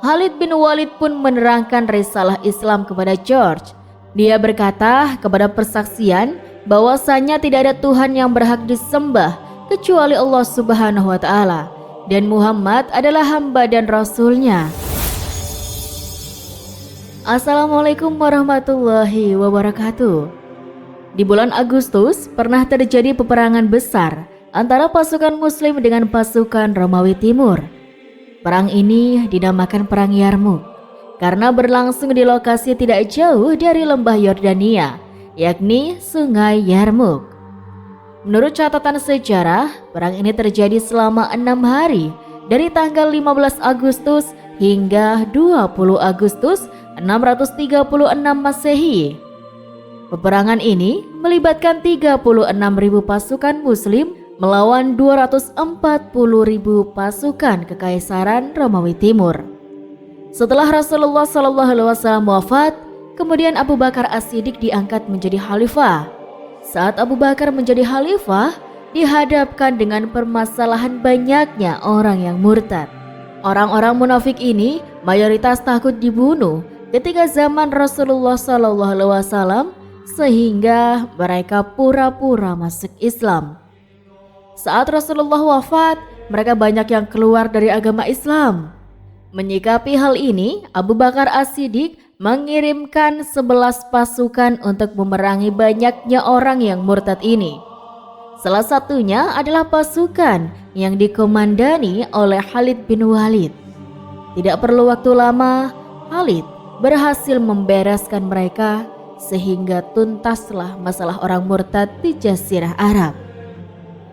Khalid bin Walid pun menerangkan risalah Islam kepada George. Dia berkata kepada persaksian bahwasanya tidak ada Tuhan yang berhak disembah kecuali Allah Subhanahu wa Ta'ala, dan Muhammad adalah hamba dan rasulnya. Assalamualaikum warahmatullahi wabarakatuh. Di bulan Agustus pernah terjadi peperangan besar antara pasukan Muslim dengan pasukan Romawi Timur. Perang ini dinamakan Perang Yarmuk karena berlangsung di lokasi tidak jauh dari lembah Yordania, yakni Sungai Yarmuk. Menurut catatan sejarah, perang ini terjadi selama 6 hari dari tanggal 15 Agustus hingga 20 Agustus 636 Masehi. Peperangan ini melibatkan 36.000 pasukan Muslim melawan 240.000 pasukan Kekaisaran Romawi Timur. Setelah Rasulullah SAW wafat, kemudian Abu Bakar As-Siddiq diangkat menjadi khalifah. Saat Abu Bakar menjadi khalifah, dihadapkan dengan permasalahan banyaknya orang yang murtad. Orang-orang munafik ini mayoritas takut dibunuh ketika zaman Rasulullah SAW, sehingga mereka pura-pura masuk Islam. Saat Rasulullah wafat, mereka banyak yang keluar dari agama Islam. Menyikapi hal ini, Abu Bakar As-Siddiq mengirimkan 11 pasukan untuk memerangi banyaknya orang yang murtad ini. Salah satunya adalah pasukan yang dikomandani oleh Khalid bin Walid. Tidak perlu waktu lama, Khalid berhasil membereskan mereka sehingga tuntaslah masalah orang murtad di Jazirah Arab.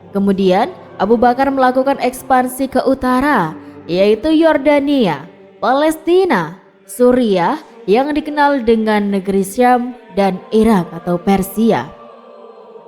Kemudian Abu Bakar melakukan ekspansi ke utara, yaitu Yordania, Palestina, Suriah yang dikenal dengan negeri Syam, dan Irak atau Persia.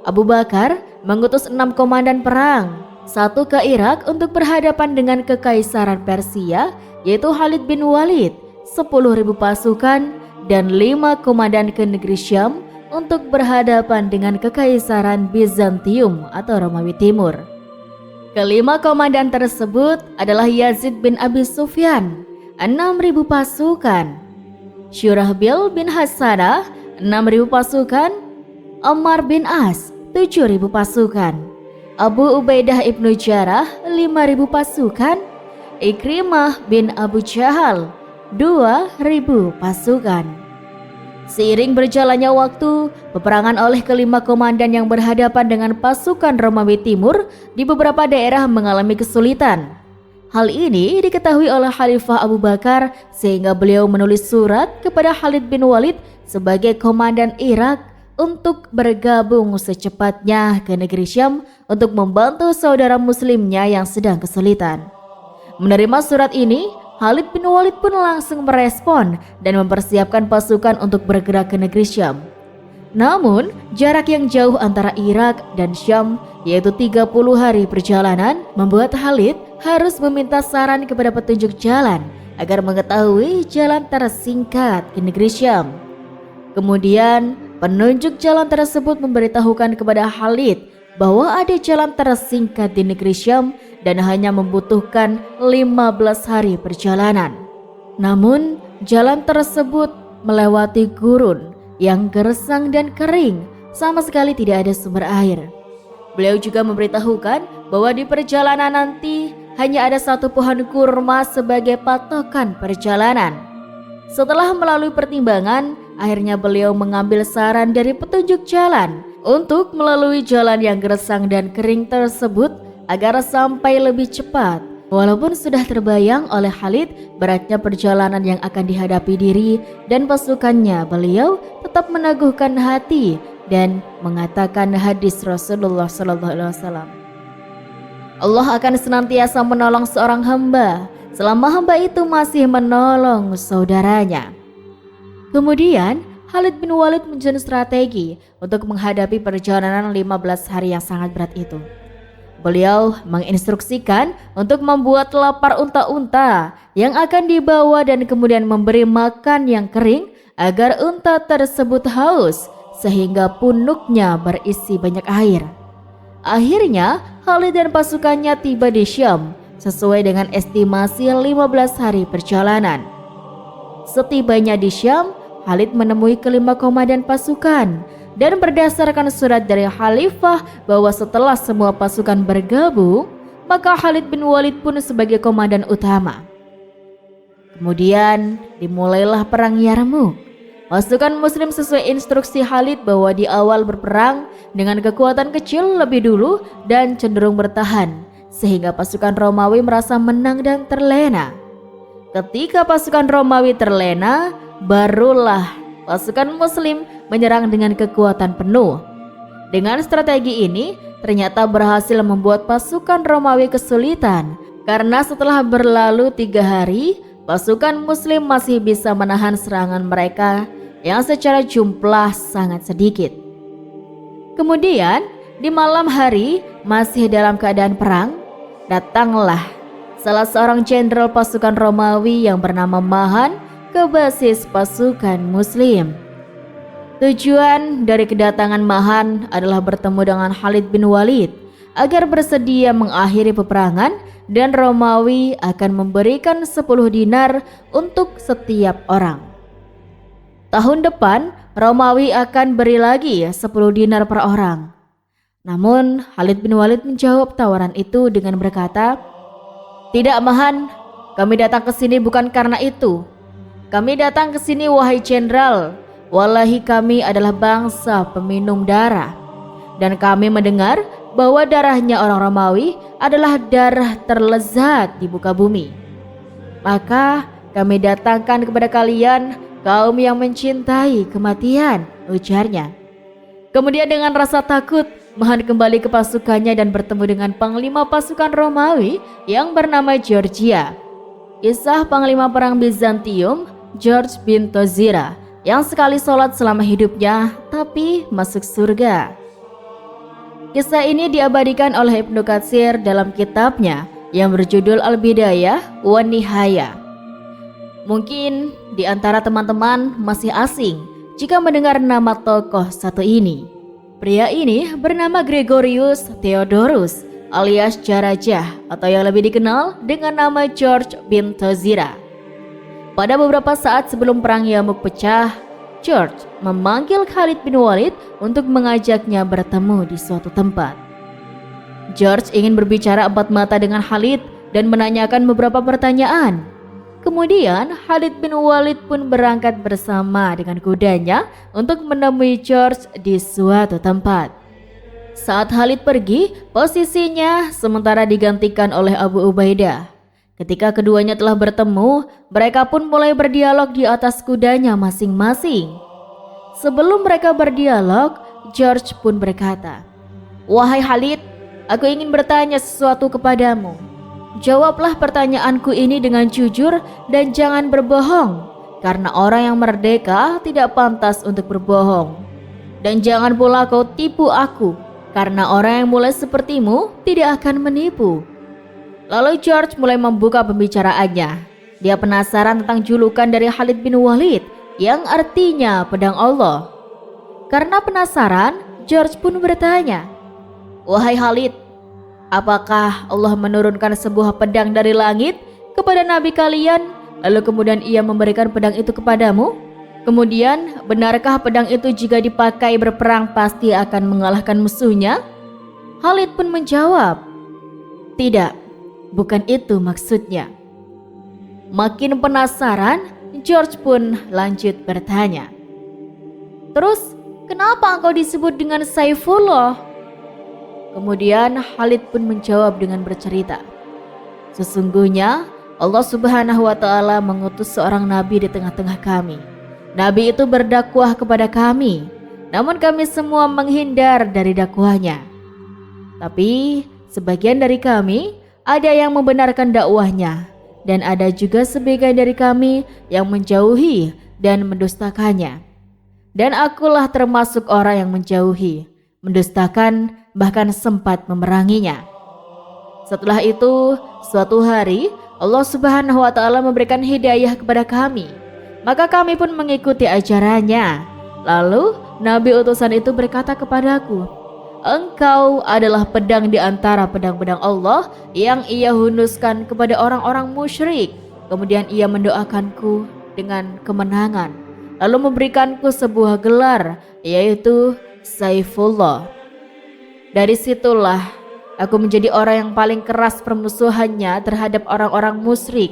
Abu Bakar mengutus 6 komandan perang, 1 ke Irak untuk berhadapan dengan Kekaisaran Persia, yaitu Khalid bin Walid, 10.000 pasukan, dan 5 komandan ke negeri Syam untuk berhadapan dengan Kekaisaran Bizantium atau Romawi Timur. Kelima komandan tersebut adalah Yazid bin Abi Sufyan, 6.000 pasukan, Syurahbil bin Hasanah, 6.000 pasukan, Ammar bin As, 7.000 pasukan, Abu Ubaidah ibnu Jarrah, 5.000 pasukan, Ikrimah bin Abu Jahal, 2.000 pasukan. Seiring berjalannya waktu, peperangan oleh kelima komandan yang berhadapan dengan pasukan Romawi Timur di beberapa daerah mengalami kesulitan. Hal ini diketahui oleh Khalifah Abu Bakar sehingga beliau menulis surat kepada Khalid bin Walid sebagai komandan Irak untuk bergabung secepatnya ke negeri Syam untuk membantu saudara muslimnya yang sedang kesulitan. Menerima surat ini, Khalid bin Walid pun langsung merespon dan mempersiapkan pasukan untuk bergerak ke negeri Syam. Namun, jarak yang jauh antara Irak dan Syam, yaitu 30 hari perjalanan, membuat Khalid harus meminta saran kepada petunjuk jalan agar mengetahui jalan tersingkat ke negeri Syam. Kemudian, penunjuk jalan tersebut memberitahukan kepada Khalid bahwa ada jalan tersingkat di negeri Syam dan hanya membutuhkan 15 hari perjalanan. Namun, jalan tersebut melewati gurun yang gersang dan kering, sama sekali tidak ada sumber air. Beliau juga memberitahukan bahwa di perjalanan nanti hanya ada 1 pohon kurma sebagai patokan perjalanan. Setelah melalui pertimbangan, akhirnya beliau mengambil saran dari petunjuk jalan untuk melalui jalan yang gersang dan kering tersebut agar sampai lebih cepat. Walaupun sudah terbayang oleh Khalid beratnya perjalanan yang akan dihadapi diri dan pasukannya, beliau tetap meneguhkan hati dan mengatakan hadis Rasulullah SAW. Allah akan senantiasa menolong seorang hamba selama hamba itu masih menolong saudaranya. Kemudian Khalid bin Walid menyusun strategi untuk menghadapi perjalanan 15 hari yang sangat berat itu. Beliau menginstruksikan untuk membuat lapar unta-unta yang akan dibawa dan kemudian memberi makan yang kering agar unta tersebut haus sehingga punuknya berisi banyak air. Akhirnya Khalid dan pasukannya tiba di Syam sesuai dengan estimasi 15 hari perjalanan. Setibanya di Syam, Khalid menemui kelima komandan pasukan, dan berdasarkan surat dari Khalifah bahwa setelah semua pasukan bergabung, maka Khalid bin Walid pun sebagai komandan utama. Kemudian dimulailah perang Yarmuk. Pasukan muslim sesuai instruksi Khalid bahwa di awal berperang dengan kekuatan kecil lebih dulu dan cenderung bertahan, sehingga pasukan Romawi merasa menang dan terlena. Ketika pasukan Romawi terlena, barulah pasukan muslim menyerang dengan kekuatan penuh. Dengan strategi ini ternyata berhasil membuat pasukan Romawi kesulitan, karena setelah berlalu 3 hari, pasukan muslim masih bisa menahan serangan mereka yang secara jumlah sangat sedikit. Kemudian di malam hari, masih dalam keadaan perang, datanglah salah seorang jenderal pasukan Romawi yang bernama Mahan ke basis pasukan muslim. Tujuan dari kedatangan Mahan adalah bertemu dengan Khalid bin Walid agar bersedia mengakhiri peperangan, dan Romawi akan memberikan 10 dinar untuk setiap orang. Tahun depan Romawi akan beri lagi 10 dinar per orang. Namun Khalid bin Walid menjawab tawaran itu dengan berkata, "Tidak Mahan, kami datang ke sini bukan karena itu. Kami datang ke sini wahai jenderal, wallahi kami adalah bangsa peminum darah, dan kami mendengar bahwa darahnya orang Romawi adalah darah terlezat di muka bumi. Maka kami datangkan kepada kalian kaum yang mencintai kematian," ujarnya. Kemudian dengan rasa takut, Mahan kembali ke pasukannya dan bertemu dengan panglima pasukan Romawi yang bernama Georgia. Kisah panglima perang Bizantium, George bin Tozira, yang sekali sholat selama hidupnya tapi masuk surga. Kisah ini diabadikan oleh Ibnu Katsir dalam kitabnya yang berjudul Al-Bidayah wa Nihayah. Mungkin di antara teman-teman masih asing jika mendengar nama tokoh satu ini. Pria ini bernama Gregorius Theodorus alias Jarajah, atau yang lebih dikenal dengan nama George bin Tozira. Pada beberapa saat sebelum perang Yarmuk pecah, George memanggil Khalid bin Walid untuk mengajaknya bertemu di suatu tempat. George ingin berbicara empat mata dengan Khalid dan menanyakan beberapa pertanyaan. Kemudian Khalid bin Walid pun berangkat bersama dengan kudanya untuk menemui George di suatu tempat. Saat Khalid pergi, posisinya sementara digantikan oleh Abu Ubaidah. Ketika keduanya telah bertemu, mereka pun mulai berdialog di atas kudanya masing-masing. Sebelum mereka berdialog, George pun berkata, "Wahai Khalid, aku ingin bertanya sesuatu kepadamu. Jawablah pertanyaanku ini dengan jujur dan jangan berbohong, karena orang yang merdeka tidak pantas untuk berbohong. Dan jangan pula kau tipu aku, karena orang yang mulai sepertimu tidak akan menipu." Lalu George mulai membuka pembicaraannya. Dia penasaran tentang julukan dari Khalid bin Walid yang artinya pedang Allah. Karena penasaran, George pun bertanya, "Wahai Khalid, apakah Allah menurunkan sebuah pedang dari langit kepada nabi kalian, lalu kemudian ia memberikan pedang itu kepadamu? Kemudian benarkah pedang itu jika dipakai berperang pasti akan mengalahkan musuhnya?" Khalid pun menjawab, "Tidak, bukan itu maksudnya." Makin penasaran, George pun lanjut bertanya, "Terus kenapa engkau disebut dengan Saifullah?" Kemudian Khalid pun menjawab dengan bercerita, "Sesungguhnya Allah Subhanahu wa Ta'ala mengutus seorang nabi di tengah-tengah kami. Nabi itu berdakwah kepada kami, namun kami semua menghindar dari dakwahnya. Tapi sebagian dari kami ada yang membenarkan dakwahnya, dan ada juga sebagian dari kami yang menjauhi dan mendustakannya. Dan akulah termasuk orang yang menjauhi, mendustakan, bahkan sempat memeranginya. Setelah itu, suatu hari Allah Subhanahu wa Ta'ala memberikan hidayah kepada kami, maka kami pun mengikuti ajarannya. Lalu Nabi utusan itu berkata kepadaku, 'Engkau adalah pedang di antara pedang-pedang Allah yang ia hunuskan kepada orang-orang musyrik.' Kemudian ia mendoakanku dengan kemenangan, lalu memberikanku sebuah gelar, yaitu Saifullah. Dari situlah aku menjadi orang yang paling keras permusuhannya terhadap orang-orang musyrik.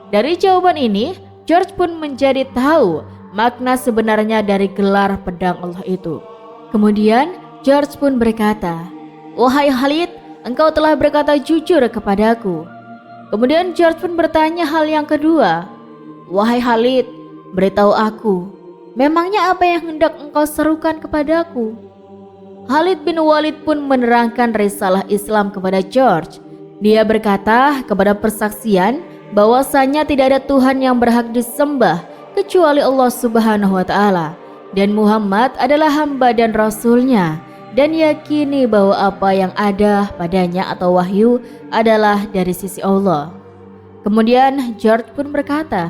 Dari jawaban ini, George pun menjadi tahu makna sebenarnya dari gelar pedang Allah itu. Kemudian George pun berkata, "Wahai Khalid, engkau telah berkata jujur kepadaku." Kemudian George pun bertanya hal yang kedua, "Wahai Khalid, beritahu aku, memangnya apa yang hendak engkau serukan kepadaku?" Khalid bin Walid pun menerangkan risalah Islam kepada George. Dia berkata kepada persaksian bahwasanya tidak ada Tuhan yang berhak disembah kecuali Allah Subhanahu wa Ta'ala, dan Muhammad adalah hamba dan rasulnya, dan yakini bahwa apa yang ada padanya atau wahyu adalah dari sisi Allah. Kemudian George pun berkata,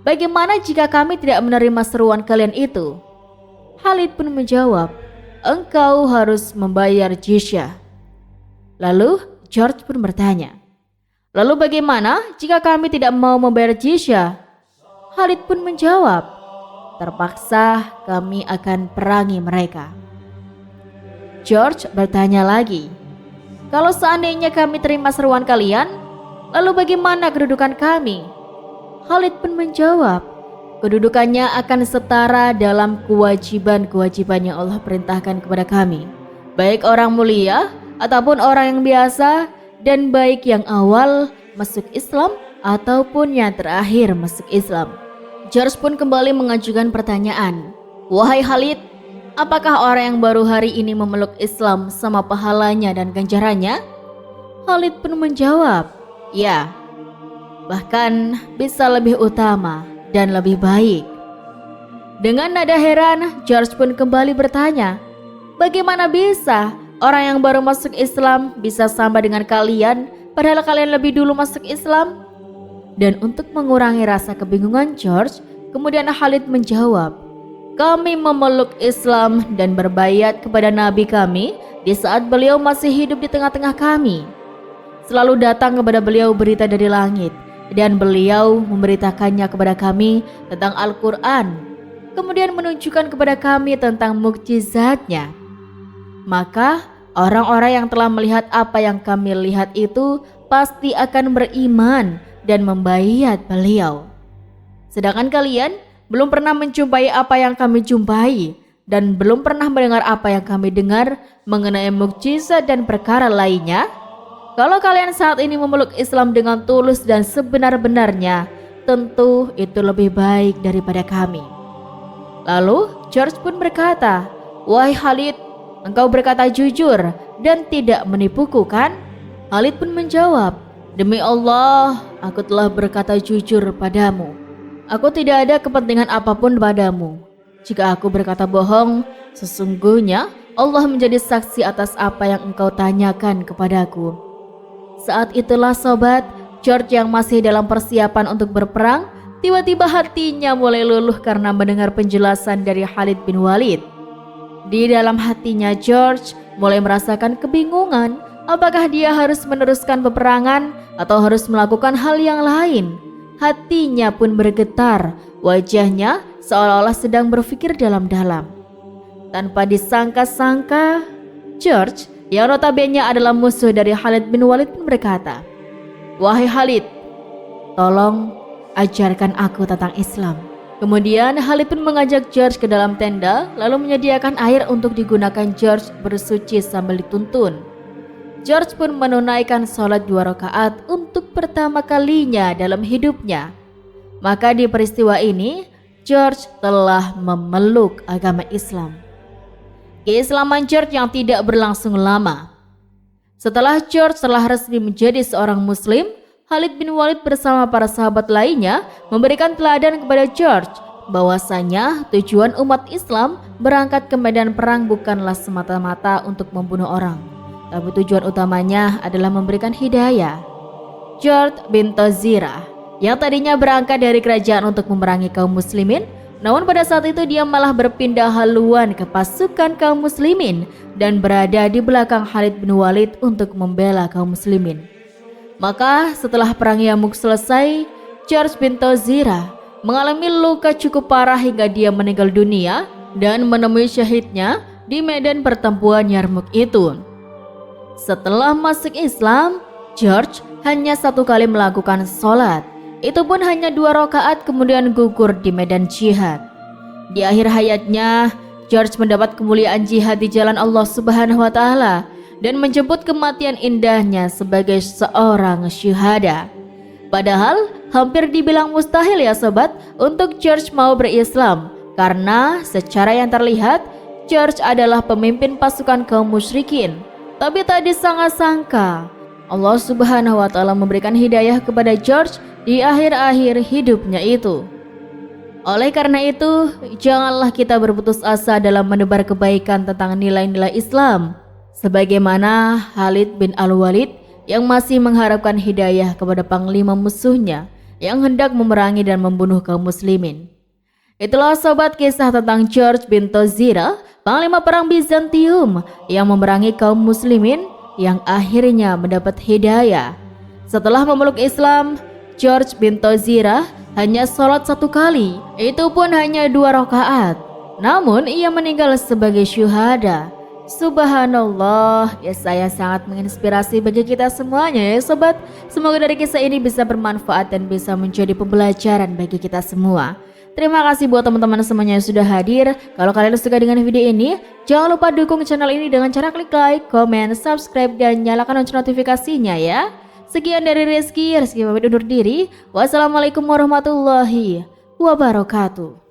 "Bagaimana jika kami tidak menerima seruan kalian itu?" Khalid pun menjawab, "Engkau harus membayar jizyah." Lalu George pun bertanya, "Lalu bagaimana jika kami tidak mau membayar jizyah?" Khalid pun menjawab, "Terpaksa kami akan perangi mereka." George bertanya lagi, "Kalau seandainya kami terima seruan kalian, lalu bagaimana kedudukan kami?" Khalid pun menjawab, "Kedudukannya akan setara dalam kewajiban-kewajiban yang Allah perintahkan kepada kami, baik orang mulia ataupun orang yang biasa, dan baik yang awal masuk Islam ataupun yang terakhir masuk Islam." George pun kembali mengajukan pertanyaan, "Wahai Khalid, apakah orang yang baru hari ini memeluk Islam sama pahalanya dan ganjarannya?" Khalid pun menjawab, "Ya, bahkan bisa lebih utama dan lebih baik." Dengan nada heran, George pun kembali bertanya, "Bagaimana bisa orang yang baru masuk Islam bisa sama dengan kalian, padahal kalian lebih dulu masuk Islam?" Dan untuk mengurangi rasa kebingungan George, kemudian Khalid menjawab, "Kami memeluk Islam dan berbayat kepada Nabi kami di saat beliau masih hidup di tengah-tengah kami. Selalu datang kepada beliau berita dari langit, dan beliau memberitakannya kepada kami tentang Al-Quran, kemudian menunjukkan kepada kami tentang mukjizatnya. Maka orang-orang yang telah melihat apa yang kami lihat itu pasti akan beriman dan membayat beliau. Sedangkan kalian belum pernah menjumpai apa yang kami jumpai, dan belum pernah mendengar apa yang kami dengar mengenai mukjizat dan perkara lainnya. Kalau kalian saat ini memeluk Islam dengan tulus dan sebenar-benarnya, tentu itu lebih baik daripada kami." Lalu George pun berkata, "Wahai Khalid, engkau berkata jujur dan tidak menipuku, kan?" Khalid pun menjawab, "Demi Allah, aku telah berkata jujur padamu. Aku tidak ada kepentingan apapun padamu. Jika aku berkata bohong, sesungguhnya Allah menjadi saksi atas apa yang engkau tanyakan kepadaku." Saat itulah sobat, George yang masih dalam persiapan untuk berperang, tiba-tiba hatinya mulai luluh karena mendengar penjelasan dari Khalid bin Walid. Di dalam hatinya George mulai merasakan kebingungan, apakah dia harus meneruskan peperangan atau harus melakukan hal yang lain. Hatinya pun bergetar, wajahnya seolah-olah sedang berpikir dalam-dalam. Tanpa disangka-sangka, George yang notabene adalah musuh dari Khalid bin Walid pun berkata, "Wahai Khalid, tolong ajarkan aku tentang Islam." Kemudian Khalid pun mengajak George ke dalam tenda, lalu menyediakan air untuk digunakan George bersuci sambil dituntun. George pun menunaikan sholat 2 rakaat untuk pertama kalinya dalam hidupnya. Maka di peristiwa ini, George telah memeluk agama Islam. Keislaman George yang tidak berlangsung lama. Setelah George telah resmi menjadi seorang Muslim, Khalid bin Walid bersama para sahabat lainnya memberikan teladan kepada George bahwasanya tujuan umat Islam berangkat ke medan perang bukanlah semata-mata untuk membunuh orang, tapi tujuan utamanya adalah memberikan hidayah. George bin Tazirah yang tadinya berangkat dari kerajaan untuk memerangi kaum muslimin, namun pada saat itu dia malah berpindah haluan ke pasukan kaum muslimin dan berada di belakang Khalid bin Walid untuk membela kaum muslimin. Maka setelah perang Yarmuk selesai, George bin Tozira mengalami luka cukup parah hingga dia meninggal dunia dan menemui syahidnya di medan pertempuran Yarmuk itu. Setelah masuk Islam, George hanya 1 kali melakukan sholat. Itu pun hanya 2 rakaat kemudian gugur di medan jihad. Di akhir hayatnya, George mendapat kemuliaan jihad di jalan Allah Subhanahu wa Ta'ala dan menjemput kematian indahnya sebagai seorang syuhada. Padahal hampir dibilang mustahil ya sobat untuk George mau berislam, karena secara yang terlihat George adalah pemimpin pasukan kaum musyrikin. Tapi tak disangka-sangka Allah Subhanahu wa Ta'ala memberikan hidayah kepada George di akhir-akhir hidupnya itu. Oleh karena itu, janganlah kita berputus asa dalam menebar kebaikan tentang nilai-nilai Islam, sebagaimana Khalid bin Al-Walid yang masih mengharapkan hidayah kepada panglima musuhnya yang hendak memerangi dan membunuh kaum muslimin. Itulah sobat kisah tentang George bin Tozira, panglima perang Bizantium yang memerangi kaum muslimin yang akhirnya mendapat hidayah. Setelah memeluk Islam, George bin Tozira hanya sholat 1 kali, itu pun hanya 2 rakaat. Namun ia meninggal sebagai syuhada. Subhanallah, ya saya sangat menginspirasi bagi kita semuanya ya sobat. Semoga dari kisah ini bisa bermanfaat dan bisa menjadi pembelajaran bagi kita semua. Terima kasih buat teman-teman semuanya yang sudah hadir. Kalau kalian suka dengan video ini, jangan lupa dukung channel ini dengan cara klik like, komen, subscribe, dan nyalakan lonceng notifikasinya ya. Sekian dari Rizky pamit undur diri. Wassalamualaikum warahmatullahi wabarakatuh.